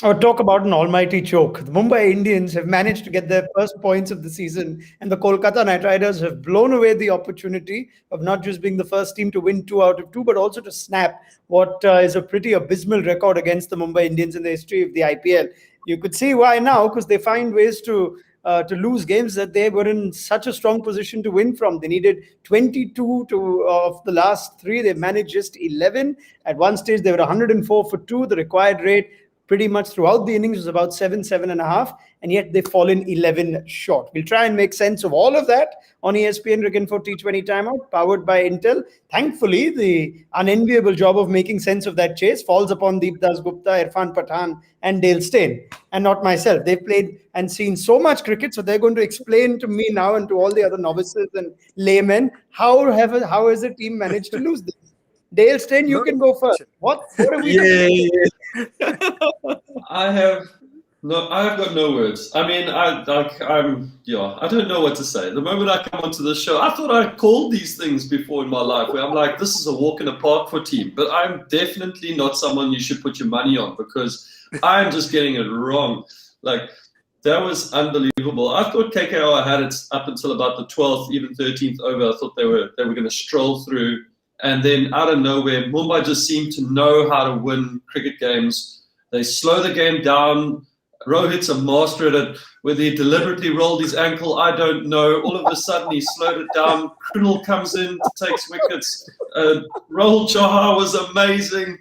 Or talk about an almighty choke. The Mumbai Indians have managed to get their first points of the season, and the Kolkata Knight Riders have blown away the opportunity of not just being the first team to win 2 out of 2, but also to snap what is a pretty abysmal record against the Mumbai Indians in the history of the IPL. You could see why now, because they find ways to lose games that they were in such a strong position to win from. They needed 22 of the last three. They managed just 11. At one stage, they were 104 for two. The required rate pretty much throughout the innings was about 7.5, and yet they've fallen 11 short. We'll try and make sense of all of that on ESPN Cricket for T20 Timeout, powered by Intel. Thankfully, the unenviable job of making sense of that chase falls upon Deep Dasgupta, Irfan Patan, and Dale Steyn, and not myself. They've played and seen so much cricket, so they're going to explain to me now and to all the other novices and laymen how has the team managed to lose this. Dale Steyn, you No, can go first. What have we done? I have I have got no words. I mean, I don't know what to say. The moment I come onto this show, I thought I called these things before in my life, where I'm like, this is a walk in the park for team. But I'm definitely not someone you should put your money on, because I'm just getting it wrong. Like, that was unbelievable. I thought KKR had it up until about the 12th, even 13th over. I thought they were going to stroll through. And then out of nowhere, Mumbai just seemed to know how to win cricket games. They slow the game down. Rohit's a master at it. Whether he deliberately rolled his ankle, I don't know. All of a sudden, he slowed it down. Krunal comes in, takes wickets. Rahul Chahar was amazing.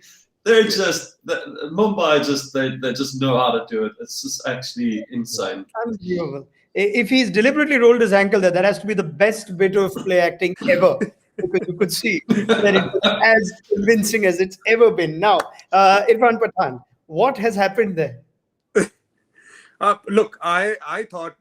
Mumbai they just know how to do it. It's just actually insane. Unbelievable. If he's deliberately rolled his ankle, that has to be the best bit of play acting ever. Because you could see that it was as convincing as it's ever been. Now, Irfan Pathan, what has happened there? Look, I thought,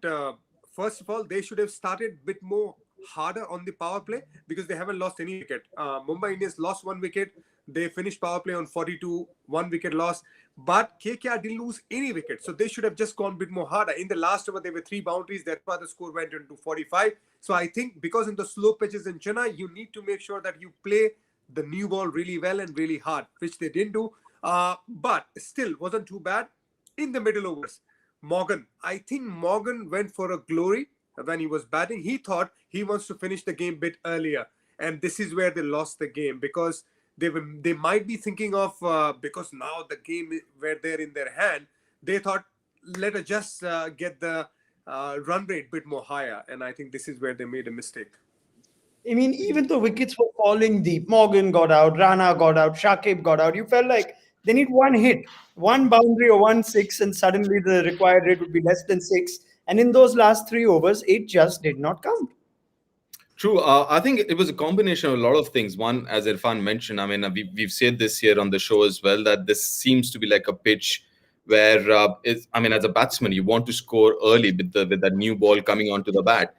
first of all, they should have started a bit more harder on the power play, because they haven't lost any wicket. Mumbai Indians lost one wicket. They finished power play on 42, one wicket loss. But KKR didn't lose any wicket. So they should have just gone a bit more harder. In the last over, there were 3 boundaries. That's why the score went into 45. So I think because in the slow pitches in Chennai, you need to make sure that you play the new ball really well and really hard, which they didn't do. But still wasn't too bad. In the middle overs, I think Morgan went for a glory when he was batting. He thought he wants to finish the game a bit earlier. And this is where they lost the game, because they might be thinking of, because now the game were there in their hand, they thought, let us just get the run rate a bit more higher. And I think this is where they made a mistake. I mean, even though wickets were falling deep, Morgan got out, Rana got out, Shakib got out, you felt like they need one hit, one boundary or 1 6, and suddenly the required rate would be less than 6. And in those last 3 overs, it just did not count. True. I think it was a combination of a lot of things. One, as Irfan mentioned, I mean, we've said this here on the show as well, that this seems to be like a pitch where, as a batsman, you want to score early with that new ball coming onto the bat.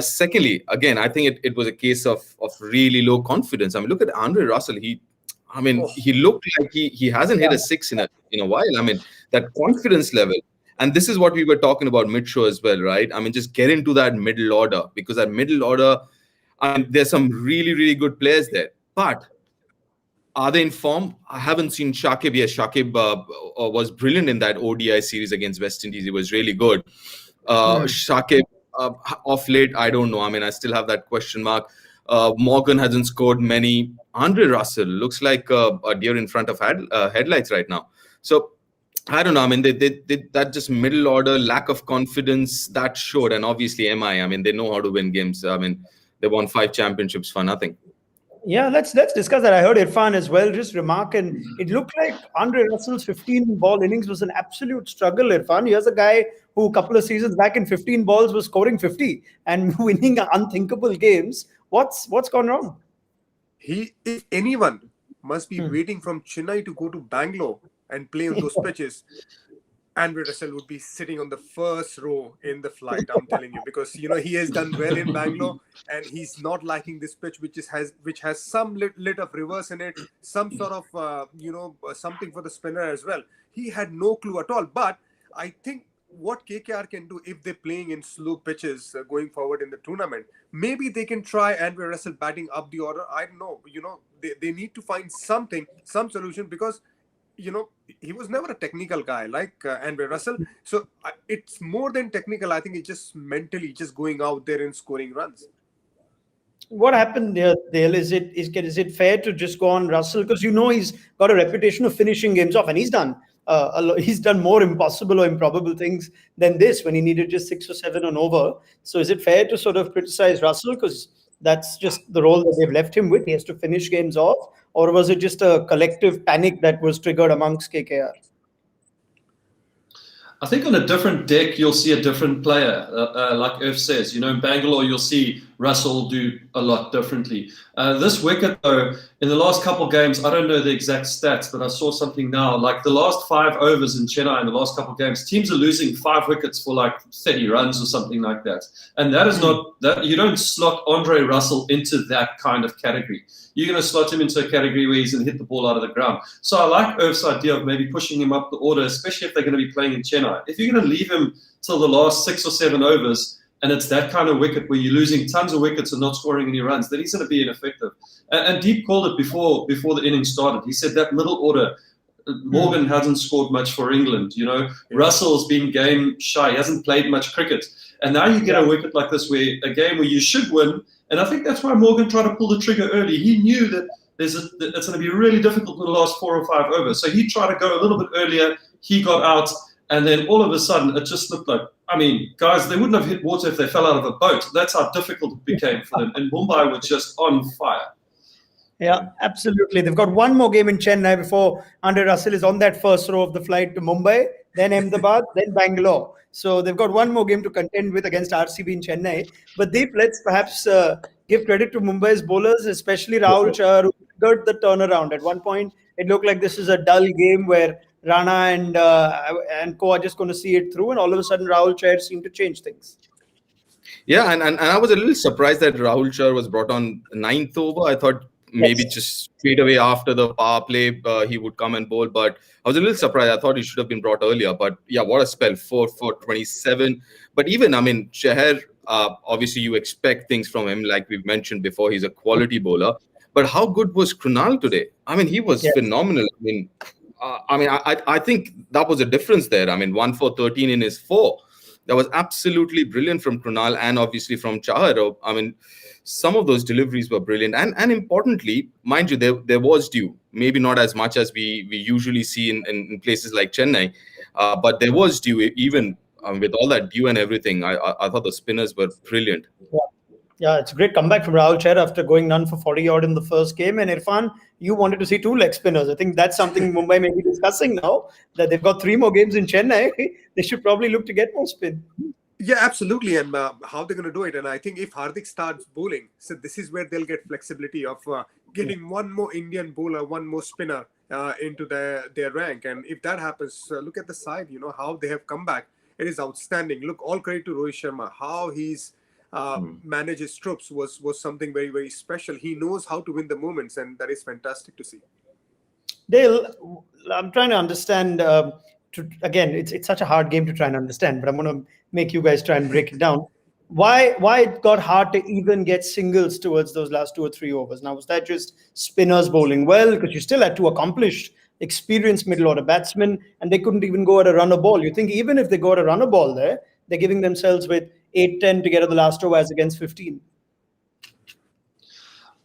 Secondly, again, I think it was a case of really low confidence. I mean, look at Andre Russell. He looked like he hasn't hit a 6 in a while. I mean, that confidence level. And this is what we were talking about mid-show as well, right? I mean, just get into that middle order, because that middle order, I mean, there's some really, really good players there. But are they in form? I haven't seen Shakib. Yes, Shakib was brilliant in that ODI series against West Indies. He was really good. Shakib, off late, I don't know. I mean, I still have that question mark. Morgan hasn't scored many. Andre Russell looks like a deer in front of headlights right now. So, I don't know. I mean, they that just middle order lack of confidence that showed, and obviously MI. I mean, they know how to win games. I mean, they won 5 championships for nothing. Yeah, let's discuss that. I heard Irfan as well just remark, and it looked like Andre Russell's 15-ball innings was an absolute struggle. Irfan, here's a guy who a couple of seasons back in 15 balls was scoring 50 and winning unthinkable games. What's gone wrong? If anyone must be waiting from Chennai to go to Bangalore and play on those pitches, Andre Russell would be sitting on the first row in the flight, I'm telling you, because he has done well in Bangalore, and he's not liking this pitch, which has some lit of reverse in it, some sort of something for the spinner as well. He had no clue at all. But I think what KKR can do, if they're playing in slow pitches going forward in the tournament, maybe they can try Andre Russell batting up the order. I don't know. They need to find some solution, because he was never a technical guy like Andre Russell. So it's more than technical. I think it's just mentally just going out there and scoring runs. What happened there, Dale? Is it fair to just go on Russell, because he's got a reputation of finishing games off, and he's done he's done more impossible or improbable things than this when he needed just 6 or 7 on over. So is it fair to sort of criticize Russell because that's just the role that they've left him with? He has to finish games off, or was it just a collective panic that was triggered amongst KKR? I think on a different deck, you'll see a different player. Like Irf says, in Bangalore, you'll see Russell do a lot differently. This wicket, though, in the last couple of games, I don't know the exact stats, but I saw something now. Like the last 5 overs in Chennai in the last couple of games, teams are losing 5 wickets for like 30 runs or something like that. And that is not that you don't slot Andre Russell into that kind of category. You're going to slot him into a category where he's going to hit the ball out of the ground. So I like Irf's idea of maybe pushing him up the order, especially if they're going to be playing in Chennai. If you're going to leave him till the last 6 or 7 overs, and it's that kind of wicket where you're losing tons of wickets and not scoring any runs, then he's going to be ineffective. And Deep called it before the innings started. He said that middle order, Morgan hasn't scored much for England. Russell's been game shy. He hasn't played much cricket. And now you get a wicket like this, a game where you should win. And I think that's why Morgan tried to pull the trigger early. He knew that it's going to be really difficult in the last 4 or 5 overs. So he tried to go a little bit earlier. He got out. And then all of a sudden, it just looked like, guys, they wouldn't have hit water if they fell out of a boat. That's how difficult it became for them. And Mumbai were just on fire. Yeah, absolutely. They've got one more game in Chennai before Andre Russell is on that first row of the flight to Mumbai, then Ahmedabad, then Bangalore. So they've got one more game to contend with against RCB in Chennai. But Deep, let's perhaps give credit to Mumbai's bowlers, especially Rahul Chahar, who triggered the turnaround. At one point, it looked like this is a dull game where Rana and co are just going to see it through, and all of a sudden Rahul Chahar seemed to change things. Yeah, and I was a little surprised that Rahul Chahar was brought on 9th over. I thought maybe just straight away after the power play he would come and bowl, but I was a little surprised. I thought he should have been brought earlier, but yeah, what a spell, 4 for 27. But even, Chahar, obviously you expect things from him, like we've mentioned before, he's a quality bowler. But how good was Krunal today? He was phenomenal. I think that was a difference there. 1 for 13 in his 4. That was absolutely brilliant from Krunal and obviously from Chahar. Some of those deliveries were brilliant. And importantly, mind you, there was dew. Maybe not as much as we usually see in places like Chennai. But there was dew, even with all that dew and everything. I thought the spinners were brilliant. Yeah, it's a great comeback from Rahul Chahar after going none for 40 odd in the first game. And Irfan, you wanted to see 2 leg spinners. I think that's something Mumbai may be discussing now, that they've got 3 more games in Chennai. They should probably look to get more spin. Yeah, absolutely. And how they're going to do it. And I think if Hardik starts bowling, so this is where they'll get flexibility of getting one more Indian bowler, one more spinner into their rank. And if that happens, look at the side, how they have come back. It is outstanding. Look, all credit to Rohit Sharma. How he's manage his troops was something very, very special. He knows how to win the moments, and that is fantastic to see. Dale, I'm trying to understand. Again, it's such a hard game to try and understand, but I'm going to make you guys try and break it down. Why it got hard to even get singles towards those last 2 or 3 overs? Now, was that just spinners bowling well? Because you still had 2 accomplished, experienced middle order batsmen, and they couldn't even go at a runner ball. You think even if they go at a runner ball there, they're giving themselves with 8-10 to get at the last over as against 15.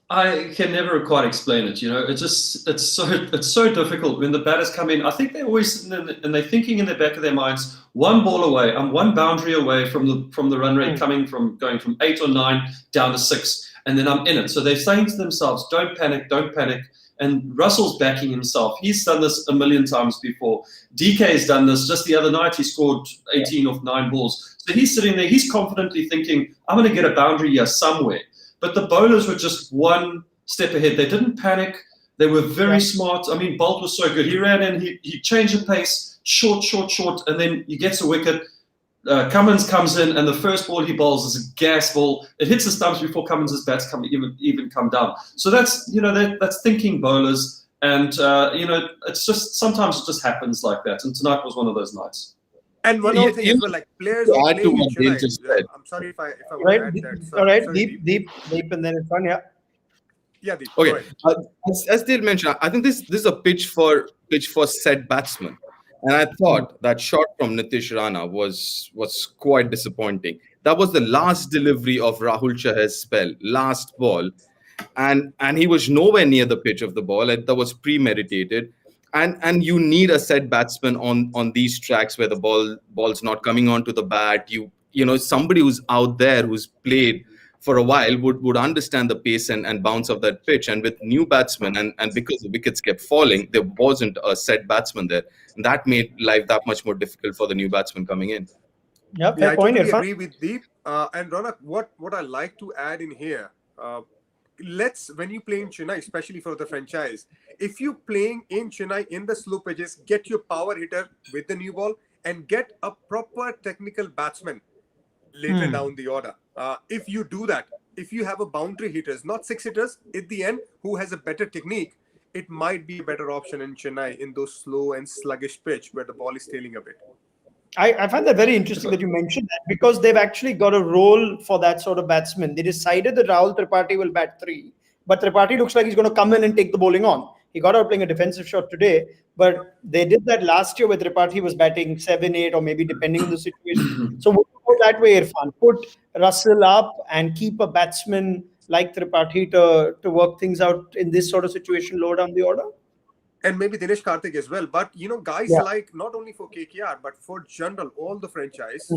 I can never quite explain it. It's so difficult when the batters come in. I think they're always and they're thinking in the back of their minds, 1 ball away, I'm 1 boundary away from the run rate going from 8 or 9 down to 6, and then I'm in it. So they're saying to themselves, don't panic. And Russell's backing himself. He's done this a million times before. DK's done this just the other night. He scored 18 off 9 balls. So he's sitting there. He's confidently thinking, I'm going to get a boundary here somewhere. But the bowlers were just 1 step ahead. They didn't panic. They were very smart. Bolt was so good. He ran in. He changed the pace, short, and then he gets a wicket. Cummins comes in, and the first ball he bowls is a gas ball. It hits the stumps before Cummins' bats even come down. So that's that's thinking bowlers, and it's just sometimes it just happens like that. And tonight was one of those nights. And one other thing as well, like players. Add to what Dale just said. I'm sorry if I Right, add that. all right, sorry, deep, and then it's fun. Yeah. Yeah, Deep, Okay, go ahead. as Dale mentioned, I think this is a pitch for set batsmen, and I thought that shot from Nitish Rana was quite disappointing. That was the last delivery of Rahul Chahar's spell, last ball, and he was nowhere near the pitch of the ball. And that was premeditated. And you need a set batsman on these tracks where the ball's not coming onto the bat. You know somebody who's out there who's played for a while would understand the pace and bounce of that pitch. And with new batsmen and because the wickets kept falling, there wasn't a set batsman there. And that made life that much more difficult for the new batsman coming in. Yeah, Yeah, fair I point, totally Irfan. agree with Deep. And Ronak, what I like to add in here, when you play in Chennai, especially for the franchise, if you're playing in Chennai in the slow pitches, get your power hitter with the new ball and get a proper technical batsman later down the order. If you do that, if you have a boundary hitters, not six hitters, at the end, who has a better technique, it might be a better option in Chennai in those slow and sluggish pitch where the ball is tailing a bit. I find that very interesting that you mentioned that, because they've actually got a role for that sort of batsman. They decided that Rahul Tripathi will bat three, but Tripathi looks like he's going to come in and take the bowling on. He got out playing a defensive shot today, but they did that last year where Tripathi was batting 7, 8, or maybe depending on the situation. So would you go that way, Irfan? Put Russell up and keep a batsman like Tripathi to work things out in this sort of situation lower down the order? And maybe Dinesh Karthik as well. But, guys Yeah. like not only for KKR, but for general, all the franchise,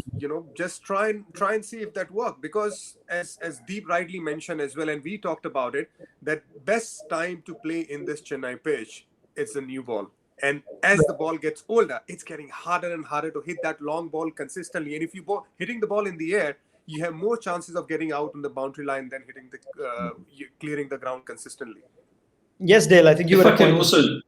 just try and see if that work. Because as Deep rightly mentioned as well, and we talked about it, that best time to play in this Chennai pitch, it's the new ball. And as the ball gets older, it's getting harder and harder to hit that long ball consistently. And if you hitting the ball in the air, you have more chances of getting out on the boundary line than hitting clearing the ground consistently. Yes, Dale, I think you If were I can pointing- also,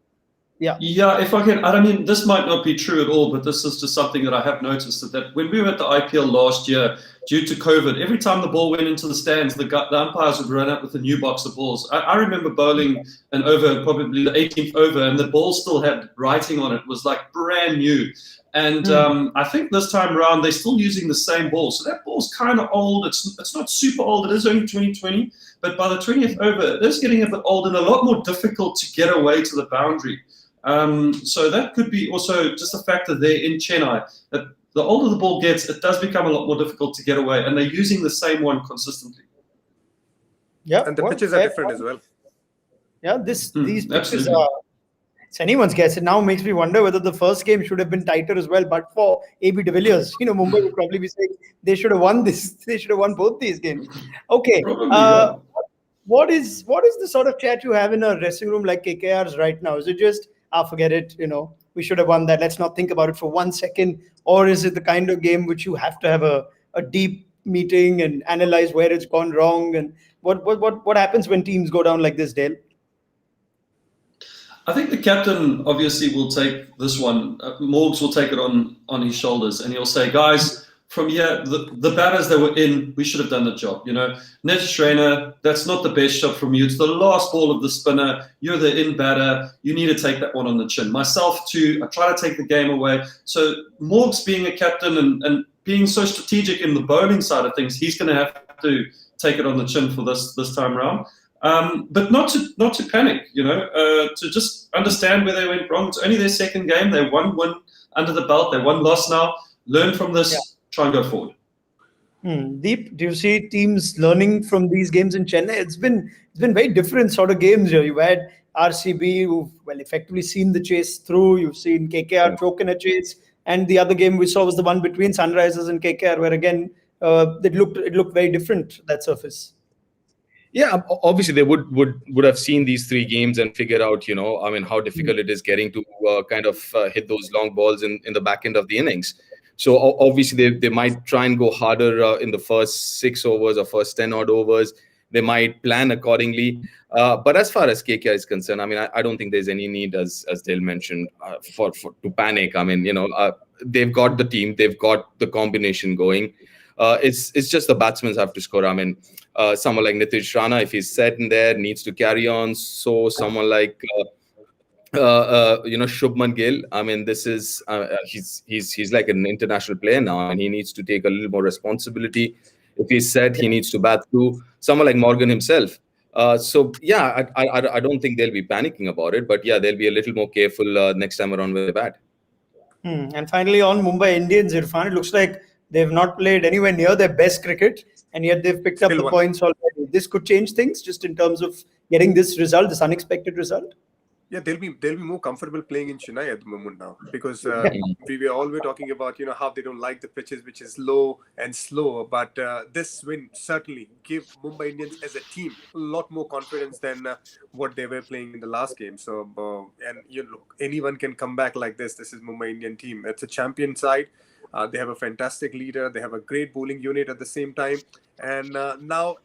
yeah, if I can, I mean, this might not be true at all, but this is just something that I have noticed that when we were at the IPL last year, due to COVID, every time the ball went into the stands, the umpires would run out with a new box of balls. I remember bowling an over, probably the 18th over, and the ball still had writing on it. It was like brand new. And I think this time around, they're still using the same ball. So that ball's kind of old. It's not super old. It is only 2020. But by the 20th over, it is getting a bit old and a lot more difficult to get away to the boundary. So that could be also just a factor there in Chennai, that the older the ball gets, it does become a lot more difficult to get away, and they're using the same one consistently. Yeah, And the well, pitches are fair different point. as well. Yeah, these pitches absolutely. are. It's anyone's guess. It now makes me wonder whether the first game should have been tighter as well. But for AB de Villiers, Mumbai would probably be saying they should have won this. They should have won both these games. Okay. Probably, yeah. What is the sort of chat you have in a dressing room like KKR's right now? Is it just forget it? We should have won that. Let's not think about it for 1 second. Or is it the kind of game which you have to have a deep meeting and analyze where it's gone wrong, and what happens when teams go down like this, Dale? I think the captain obviously will take this one. Morgs will take it on his shoulders, and he'll say, guys, from here, the batters that were in, we should have done the job. Nitish Rana, that's not the best shot from you. It's the last ball of the spinner. You're the in batter. You need to take that one on the chin. Myself too, I try to take the game away. So Morgs being a captain and being so strategic in the bowling side of things, he's going to have to take it on the chin for this time around. But not to panic, to just understand where they went wrong. It's only their second game. They won under the belt. They won loss now. Learn from this. Yeah. Try and go forward. Deep, do you see teams learning from these games in Chennai? It's been very different sort of games here. You've had RCB, who've effectively seen the chase through. You've seen KKR choke in a chase, and the other game we saw was the one between Sunrisers and KKR, where again it looked very different, that surface. Yeah, obviously they would have seen these three games and figured out, how difficult it is getting to kind of hit those long balls in the back end of the innings. So obviously they might try and go harder in the first 6 overs or first 10 odd overs. They might plan accordingly. But as far as KKR is concerned, I don't think there's any need, as Dale mentioned, to panic. They've got the team, they've got the combination going. It's just the batsmen have to score. Someone like Nitish Rana, if he's set in there, needs to carry on. So someone like Shubman Gill. This is he's like an international player now, and he needs to take a little more responsibility. If he's set, he needs to bat through. Someone like Morgan himself, So yeah, I don't think they'll be panicking about it, but yeah, they'll be a little more careful next time around with the bat. And finally, on Mumbai Indians, Irfan, it looks like they've not played anywhere near their best cricket, and yet they've picked up Still the one. points already. This could change things just in terms of getting this result, this unexpected result. Yeah, they'll be more comfortable playing in Chennai at the moment now, because we were always talking about how they don't like the pitches, which is low and slow. But this win certainly give Mumbai Indians as a team a lot more confidence than what they were playing in the last game. So and look, anyone can come back like this. This is Mumbai Indian team. It's a champion side. They have a fantastic leader. They have a great bowling unit at the same time. And now,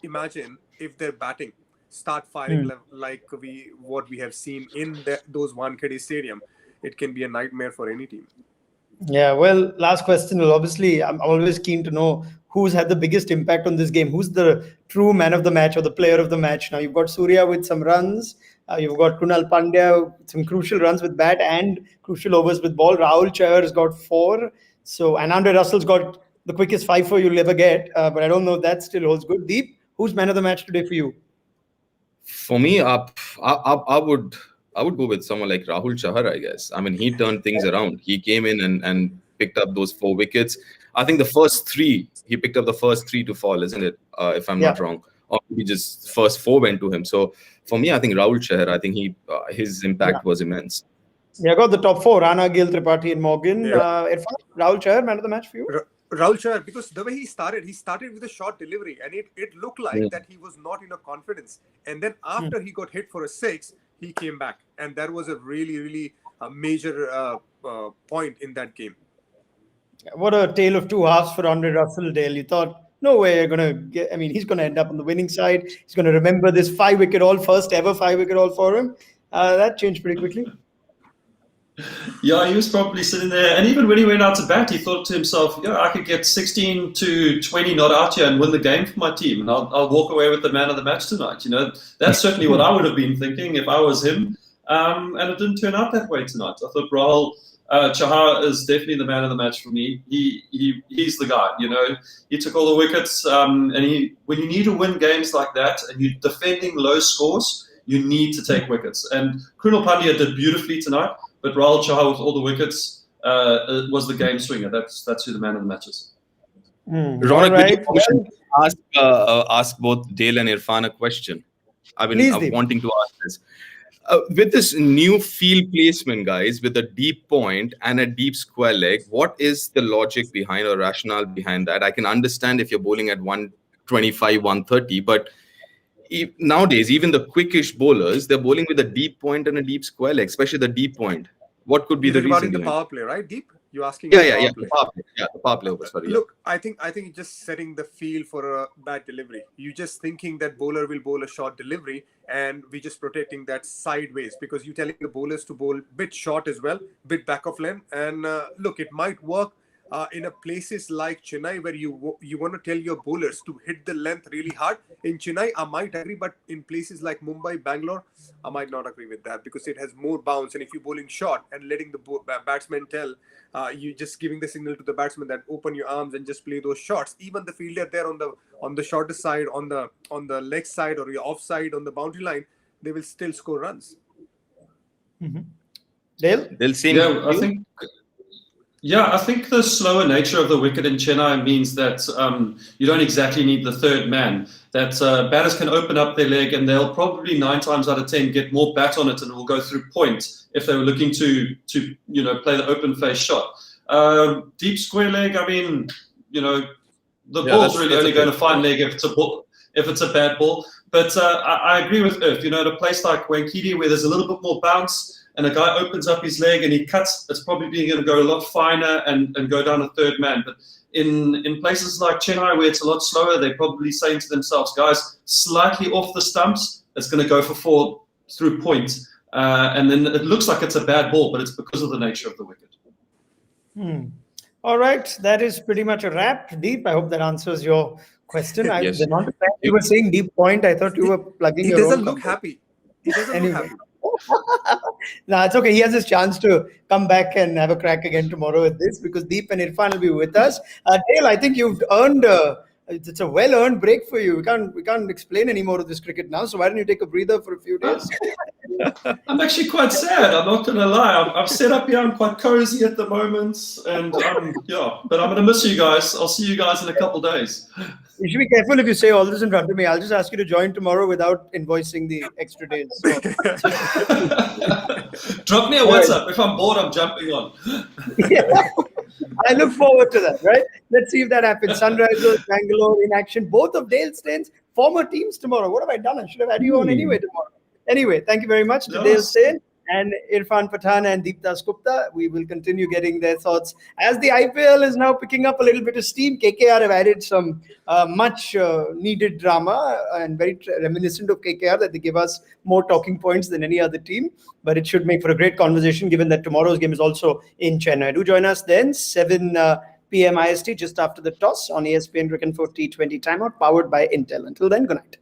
imagine if they're batting start firing like what we have seen in those Wankhede Stadium, it can be a nightmare for any team. Yeah, well, last question. Well, obviously, I'm always keen to know who's had the biggest impact on this game. Who's the true man of the match or the player of the match? Now, you've got Surya with some runs. You've got Kunal Pandya with some crucial runs with bat and crucial overs with ball. Rahul Chahar's got 4. So, and Andre Russell's got the quickest 5-4 you'll ever get. But I don't know if that still holds good. Deep, who's man of the match today for you? For me, I would go with someone like Rahul Chahar, I guess. I mean, he turned things around. He came in and picked up those 4 wickets. I think he picked up the first 3 to fall, isn't it? If I'm not wrong. Or maybe just first 4 went to him. So for me, I think Rahul Chahar, I think his impact was immense. Yeah, got the top 4, Rana, Gill, Tripathi and Morgan. Irfan, Rahul Chahar, man of the match for you? Rahul Chahar, because the way he started with a short delivery, and it looked like that he was not in a confidence. And then after he got hit for a 6, he came back. And that was a really, really major point in that game. What a tale of 2 halves for Andre Russell, Dale. You thought, no way you're going to get, he's going to end up on the winning side. He's going to remember this 5-wicket haul, first ever 5-wicket haul for him. That changed pretty quickly. Yeah, he was probably sitting there, and even when he went out to bat, he thought to himself, I could get 16 to 20 not out here and win the game for my team, and I'll walk away with the man of the match tonight. That's certainly what I would have been thinking if I was him, and it didn't turn out that way tonight. I thought Rahul Chahar is definitely the man of the match for me. He's the guy. He took all the wickets, and when you need to win games like that, and you're defending low scores, you need to take wickets. And Kunal Pandya did beautifully tonight. But Rahul Chahar with all the wickets was the game swinger. That's who the man of the match is. Raunak, ask both Dale and Irfan a question. I've been wanting to ask this. With this new field placement, guys, with a deep point and a deep square leg, what is the logic behind or rationale behind that? I can understand if you're bowling at 125, 130, but nowadays, even the quickish bowlers, they're bowling with a deep point and a deep square leg, especially the deep point. What could be the reason regarding the behind power play, right? Deep? You're asking? The power play. Yeah, the power play. Sorry. Look, I think it's just setting the field for a bad delivery. You're just thinking that bowler will bowl a short delivery, and we're just protecting that sideways, because you're telling the bowlers to bowl bit short as well, bit back of length. And look, it might work in a places like Chennai, where you want to tell your bowlers to hit the length really hard. In Chennai, I might agree, but in places like Mumbai, Bangalore, I might not agree with that, because it has more bounce. And if you're bowling short and letting the batsman tell, you just giving the signal to the batsman that open your arms and just play those shots. Even the fielder there on the shorter side, on the leg side, or your offside on the boundary line, they will still score runs. Dale? They'll see. Yeah, I think the slower nature of the wicket in Chennai means that you don't exactly need the third man. That batters can open up their leg, and they'll probably 9 times out of 10 get more bat on it, and it will go through point if they were looking to play the open face shot. Deep square leg, the ball's really only going to find leg if it's a bad ball. But I agree with Irf. At a place like Wankhede, where there's a little bit more bounce, and a guy opens up his leg and he cuts, it's probably going to go a lot finer and go down a third man. But in places like Chennai, where it's a lot slower, they're probably saying to themselves, guys, slightly off the stumps, it's going to go for 4 through point. And then it looks like it's a bad ball, but it's because of the nature of the wicket. All right, that is pretty much a wrap. Deep, I hope that answers your question. Yes. You were saying deep point. I thought you were plugging your own. He doesn't look happy. Look happy. No, it's okay. He has his chance to come back and have a crack again tomorrow with this, because Deep and Irfan will be with us. Dale, I think you've earned It's a well-earned break for you. We can't explain any more of this cricket now. So why don't you take a breather for a few days? I'm actually quite sad. I'm not going to lie. I'm set up here. I'm quite cozy at the moment, and but I'm going to miss you guys. I'll see you guys in a couple of days. You should be careful if you say all this in front of me. I'll just ask you to join tomorrow without invoicing the extra days. So. Drop me a WhatsApp. If I'm bored, I'm jumping on. Yeah. I look forward to that, right? Let's see if that happens. Sunrisers, Bangalore in action. Both of Dale Steyn's former teams tomorrow. What have I done? I should have had you on anyway tomorrow. Anyway, thank you very much to Dale Steyn and Irfan Patan and Dasgupta. We will continue getting their thoughts as the IPL is now picking up a little bit of steam. KKR have added some much needed drama and very reminiscent of KKR, that they give us more talking points than any other team. But it should make for a great conversation, given that tomorrow's game is also in Chennai. Do join us then, 7 p.m. IST, just after the toss on ESPN Cricket for T20 Time Out, powered by Intel. Until then, good night.